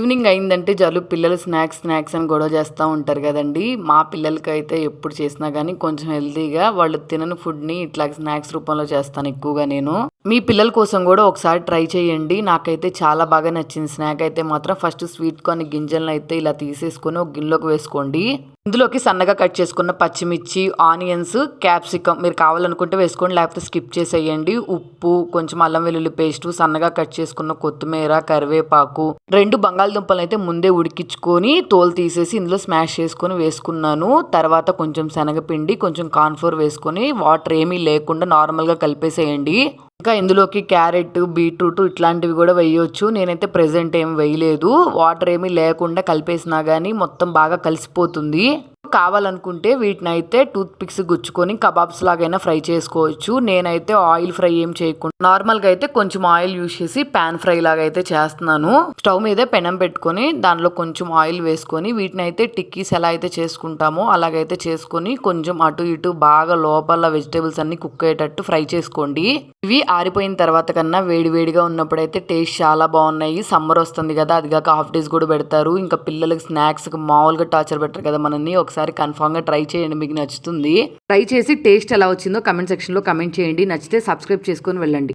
Evening అయిందంటే చాలు పిల్లలు స్నాక్స్ స్నాక్స్ అని గొడవ చేస్తూ ఉంటారు కదండి. మా పిల్లలకైతే ఎప్పుడు చేసినా కానీ కొంచెం హెల్తీగా వాళ్ళు తినని ఫుడ్ని ఇట్లా స్నాక్స్ రూపంలో చేస్తాను ఎక్కువగా నేను. మీ పిల్లల కోసం కూడా ఒకసారి ట్రై చేయండి. నాకైతే చాలా బాగా నచ్చింది స్నాక్ అయితే మాత్రం. ఫస్ట్ స్వీట్ కార్న్ గింజలను అయితే ఇలా తీసేసుకొని ఒక గిన్నెలోకి వేసుకోండి. ఇందులోకి సన్నగా కట్ చేసుకున్న పచ్చిమిర్చి, ఆనియన్స్, క్యాప్సికమ్ మీరు కావాలనుకుంటే వేసుకోండి, లేకపోతే స్కిప్ చేసేయండి. ఉప్పు, కొంచెం అల్లం వెల్లుల్లి పేస్టు, సన్నగా కట్ చేసుకున్న కొత్తిమీర, కరివేపాకు, 2 బంగాళదుంపలు అయితే ముందే ఉడికించుకొని తోలు తీసేసి ఇందులో స్మాష్ చేసుకొని వేసుకున్నాను. తర్వాత కొంచెం శనగపిండి, కొంచెం కార్న్‌ఫ్లోర్ వేసుకొని వాటర్ ఏమీ లేకుండా నార్మల్గా కలిపేసేయండి. ఇంకా ఇందులోకి క్యారెట్, బీట్రూట్ ఇట్లాంటివి కూడా వేయొచ్చు. నేనైతే ప్రెజెంట్ ఏం వేయలేదు. వాటర్ ఏమీ లేకుండా కలిపేసినా కానీ మొత్తం బాగా కలిసిపోతుంది. కావాలనుకుంటే వీటిని అయితే టూత్ పిక్స్ గుచ్చుకొని కబాబ్స్ లాగైనా ఫ్రై చేసుకోవచ్చు. నేనైతే ఆయిల్ ఫ్రై ఏం చేయకుండా నార్మల్గా అయితే కొంచెం ఆయిల్ యూజ్ చేసి పాన్ ఫ్రై లాగా అయితే చేస్తున్నాను. స్టవ్ మీద పెనం పెట్టుకొని దానిలో కొంచెం ఆయిల్ వేసుకొని వీటిని అయితే టిక్కీస్ ఎలా అయితే చేసుకుంటామో అలాగైతే చేసుకొని కొంచెం అటు ఇటు బాగా లోపల వెజిటేబుల్స్ అన్ని కుక్ అయ్యేటట్టు ఫ్రై చేసుకోండి. ఇవి ఆరిపోయిన తర్వాత కన్నా వేడివేడిగా ఉన్నప్పుడైతే టేస్ట్ చాలా బాగున్నాయి. సమ్మర్ వస్తుంది కదా, అది కాక హాఫ్ డేస్ కూడా పెడతారు. ఇంకా పిల్లలకి స్నాక్స్కి మామూలుగా టార్చర్ పెట్టరు కదా మనల్ని. ఒకసారి కన్ఫామ్గా ట్రై చేయండి, మీకు నచ్చుతుంది. ట్రై చేసి టేస్ట్ ఎలా వచ్చిందో కమెంట్ సెక్షన్లో కమెంట్ చేయండి. నచ్చితే సబ్స్క్రైబ్ చేసుకొని వెళ్ళండి.